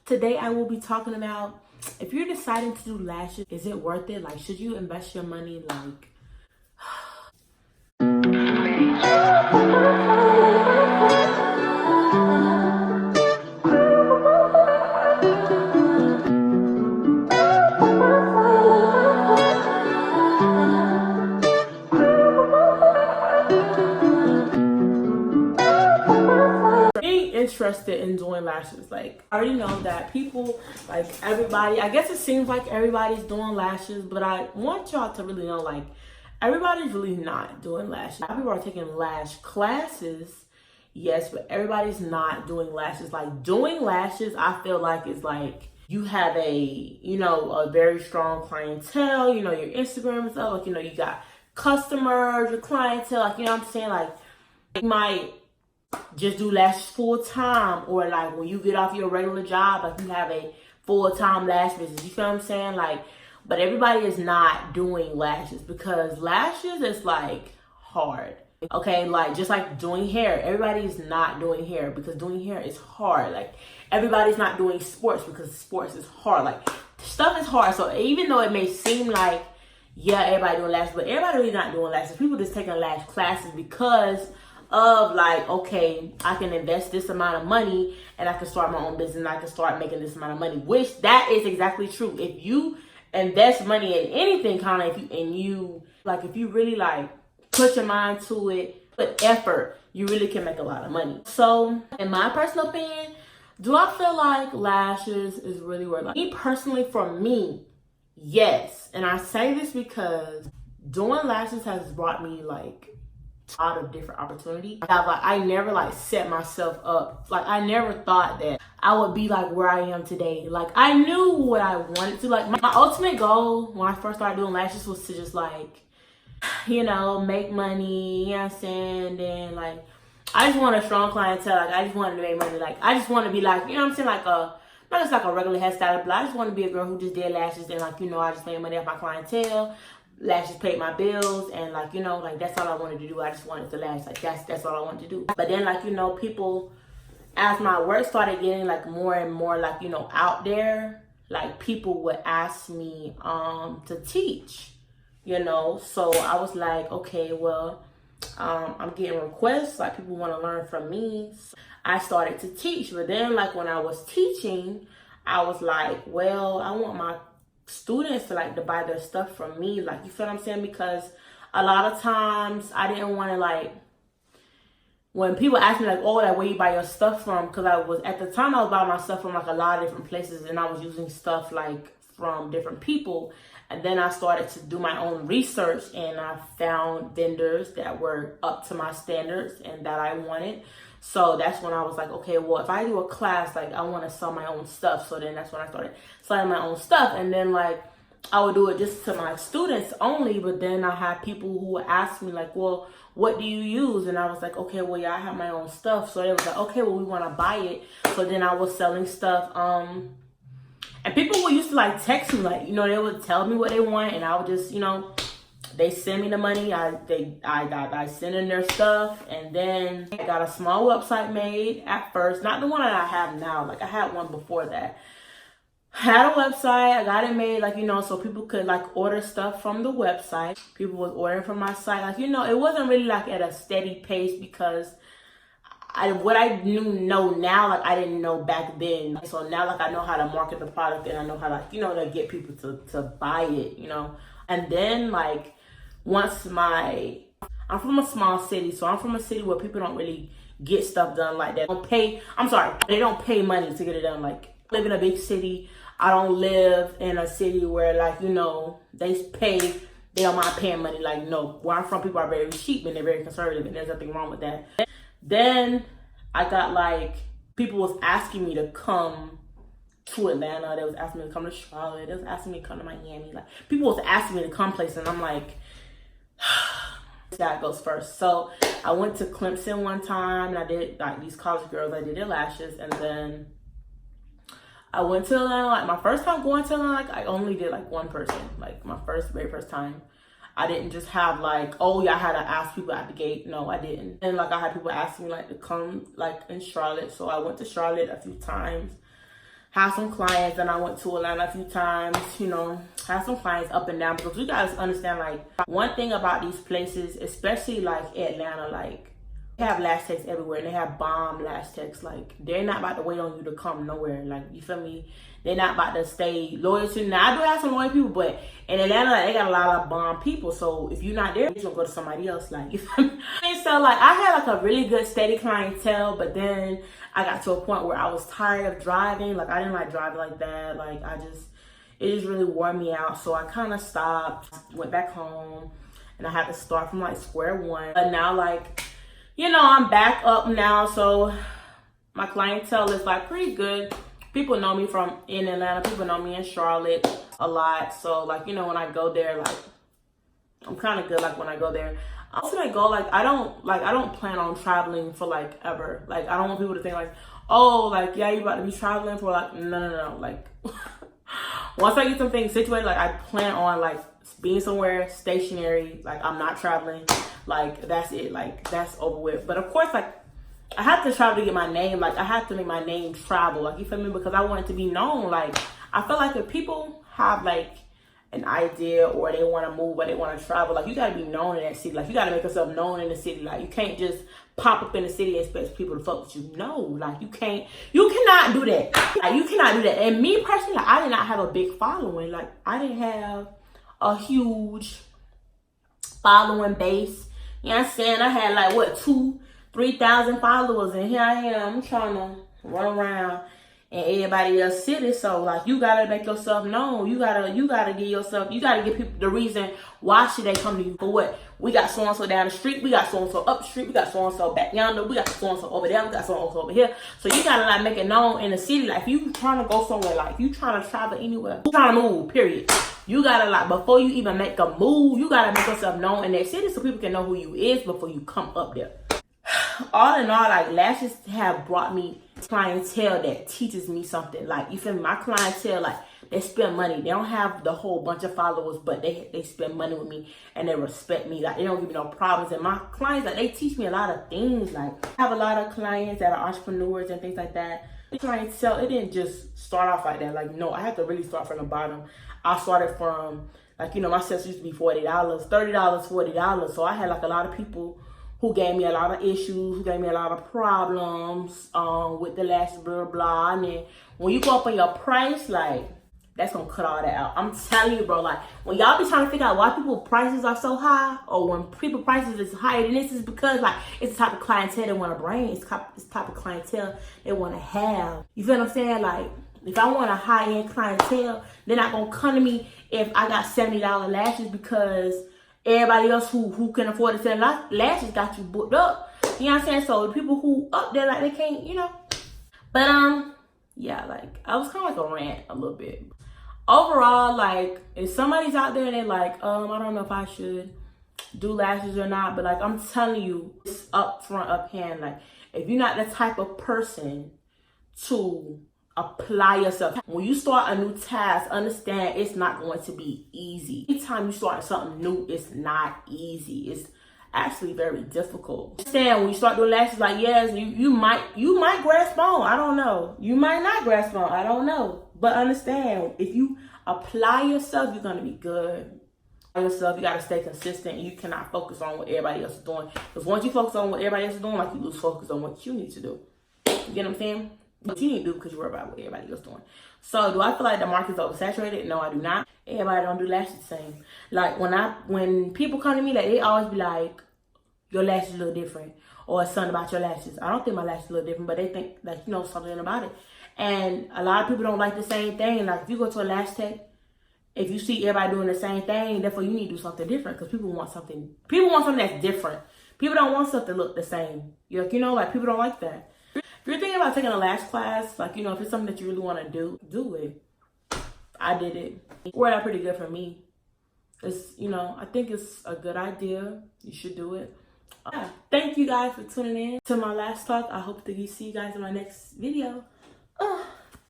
Today I will be talking about if you're deciding to do lashes, is it worth it? Like, should you invest your money? Like, being interested in doing lashes, like, I already know that people, like everybody, I guess it seems like everybody's doing lashes, but I want y'all to really know, like, everybody's really not doing lashes. A lot of people are taking lash classes, yes, but everybody's not doing lashes. Like, doing lashes, I feel like is like you have a very strong clientele, your Instagram and stuff, like, you got customers, your clientele, like, what I'm saying? Like, you might just do lashes full time, or like when you get off your regular job, like you have a full-time lash business. You feel what I'm saying? Like, but everybody is not doing lashes because lashes is like hard. Okay, like just like doing hair, everybody is not doing hair because doing hair is hard. Like, everybody's not doing sports because sports is hard. Like, stuff is hard. So even though it may seem like, yeah, everybody doing lashes, but everybody really not doing lashes. People just taking lash classes because of like, okay, I can invest this amount of money and I can start my own business and I can start making this amount of money, which that is exactly true. If you invest money in anything, kind of, if you really like put your mind to it, put effort, you really can make a lot of money. So in my personal opinion, do I feel like lashes is really worth it? Me personally, for me, yes. And I say this because doing lashes has brought me like a lot of different opportunities. I never like set myself up. Like, I never thought that I would be like where I am today. Like, I knew what I wanted to. Like, my ultimate goal when I first started doing lashes was to just like, make money, you know what I'm saying? And then like, I just want a strong clientele. Like, I just wanted to make money. Like, I just want to be like, you know what I'm saying? Like not just like a regular hairstylist, but I just want to be a girl who just did lashes and like, I just made money off my clientele. Lashes paid my bills, and like, like that's all I wanted to do. I just wanted to lash. Like, that's all I wanted to do. But then like, people, as my work started getting like more and more like, out there, like people would ask me to teach, so I was like, okay, well, I'm getting requests, like people want to learn from me. So I started to teach. But then like when I was teaching, I was like, well, I want my students to buy their stuff from me. Like, you feel what I'm saying? Because a lot of times I didn't want to, like, when people ask me like, oh, like, where you buy your stuff from? Because I was buying my stuff from like a lot of different places, and I was using stuff like from different people. And then I started to do my own research, and I found vendors that were up to my standards and that I wanted. So that's when I was like, okay, well, if I do a class, like, I want to sell my own stuff. So then that's when I started selling my own stuff. And then like, I would do it just to my students only. But then I had people who would ask me like, well, what do you use? And I was like, okay, well, yeah, I have my own stuff. So they was like, okay, well, we want to buy it. So then I was selling stuff. And people would used to like text me, like, they would tell me what they want, and I would just, they send me the money. I send in their stuff, and then I got a small website made at first, not the one that I have now. Like, I had one before that. Had a website, I got it made, like, so people could like order stuff from the website. People was ordering from my site, like, it wasn't really like at a steady pace because what I know now, like, I didn't know back then. So now, like, I know how to market the product, and I know how to, to get people to buy it, And then, like, I'm from a small city, so I'm from a city where people don't really get stuff done like that. They don't pay money to get it done. Like, I live in a big city. I don't live in a city where, like, they don't mind paying money. Like, no, where I'm from, people are very cheap and they're very conservative, and there's nothing wrong with that. Then I got like, people was asking me to come to Atlanta. They was asking me to come to Charlotte. They was asking me to come to Miami. Like, people was asking me to come places, and I'm like, that goes first. So I went to Clemson one time, and I did like these college girls. I did their lashes, and then I went to Atlanta. Like, my first time going to Atlanta, like, I only did like one person. Like, my very first time. I didn't just have like, oh yeah, I had to ask people at the gate. No, I didn't. And like, I had people asking me like to come like in Charlotte. So I went to Charlotte a few times. have some clients, and I went to Atlanta a few times, you know, have some clients up and down, because you guys understand, like, one thing about these places, especially like Atlanta, like, they have lash techs everywhere, and they have bomb lash techs. Like, they're not about to wait on you to come nowhere. Like, you feel me? They're not about to stay loyal to you. Now, I do have some loyal people, but in Atlanta, like, they got a lot of bomb people. So if you're not there, you're gonna go to somebody else. Like, you feel me? And so, like, I had like a really good steady clientele, but then I got to a point where I was tired of driving. Like, I didn't like driving like that. Like, it just really wore me out. So I kind of stopped, went back home, and I had to start from like square one. But now, like, you know, I'm back up now, so my clientele is like pretty good. People know me from in Atlanta. People know me in Charlotte a lot. So, like, you know, when I go there, like, I'm kind of good. Like, when I go there, also I go, like, I don't plan on traveling for like ever. Like, I don't want people to think like, oh, like, yeah, you about to be traveling for like, no. Like, once I get some things situated, like, I plan on like being somewhere stationary. Like, I'm not traveling. Like, that's it. Like, that's over with. But of course, like, I have to travel to get my name. Like, I have to make my name travel. Like, you feel me? Because I want it to be known. Like, I feel like if people have like an idea, or they want to move, or they want to travel, like, you got to be known in that city. Like, you got to make yourself known in the city. Like, you can't just pop up in the city and expect people to fuck with you. No, like, you cannot do that. Like, you cannot do that. And me personally, like, I did not have a big following. Like, I didn't have a huge following base. You know what I'm saying? I had like, what, 2,000-3,000 followers, and here I am trying to run around in everybody else's city. So, like, you gotta make yourself known. You gotta give people the reason why should they come to you. For what? We got so and so down the street, we got so and so up the street, we got so and so back yonder, we got so and so over there, we got so and so over here. So you gotta like make it known in the city. Like, if you trying to go somewhere, like, you trying to travel anywhere, you trying to move, period. You gotta, like, before you even make a move, you gotta make yourself known in that city so people can know who you is before you come up there. All in all, like, lashes have brought me clientele that teaches me something. Like, you feel me? My clientele, like, they spend money. They don't have the whole bunch of followers, but they spend money with me, and they respect me. Like, they don't give me no problems. And my clients, like, they teach me a lot of things. Like, I have a lot of clients that are entrepreneurs and things like that. The clientele, it didn't just start off like that. Like, no, I had to really start from the bottom. I started from, like, you know, my sets used to be $40, $30, $40. So I had like a lot of people who gave me a lot of issues, who gave me a lot of problems with the lashes, blah, blah. And then when you go up on your price, like, that's gonna cut all that out. I'm telling you, bro, like, when y'all be trying to figure out why people prices are so high, or when people prices is higher than this, is because, like, it's the type of clientele they want to bring. It's the type of clientele they want to have. You feel what I'm saying? Like, if I want a high-end clientele, they're not gonna come to me if I got $70 lashes, because everybody else who can afford to sell lashes got you booked up. You know what I'm saying? So the people who up there, like, they can't, you know. But yeah, like, I was kind of like a rant a little bit. Overall, like, if somebody's out there and they're like, I don't know if I should do lashes or not, but, like, I'm telling you, it's up front, up hand. Like, if you're not the type of person to apply yourself, when you start a new task, understand it's not going to be easy. Anytime you start something new, it's not easy. It's actually very difficult. Understand, when you start doing lashes, like, yes, you might grasp on. I don't know. You might not grasp on. I don't know. But understand, if you apply yourself, you're gonna be good. Yourself, you gotta stay consistent. You cannot focus on what everybody else is doing, because once you focus on what everybody else is doing, like, you lose focus on what you need to do. You get what I'm saying? What you need to do, because you worry about what everybody else is doing. So, do I feel like the market's oversaturated? No, I do not. Everybody don't do lashes the same. Like, when people come to me, like, they always be like, your lashes look different, or something about your lashes. I don't think my lashes look different, but they think, like, you know, something about it. And a lot of people don't like the same thing. Like, if you go to a lash tech, if you see everybody doing the same thing, therefore you need to do something different, because people want something that's different. People don't want stuff to look the same. You know, like, people don't like that. If you're thinking about taking a lash class, like, you know, if it's something that you really want to do it. I did it. It worked out pretty good for me. It's, you know, I think it's a good idea. You should do it. Thank you guys for tuning in to my lash talk. I hope to see you guys in my next video.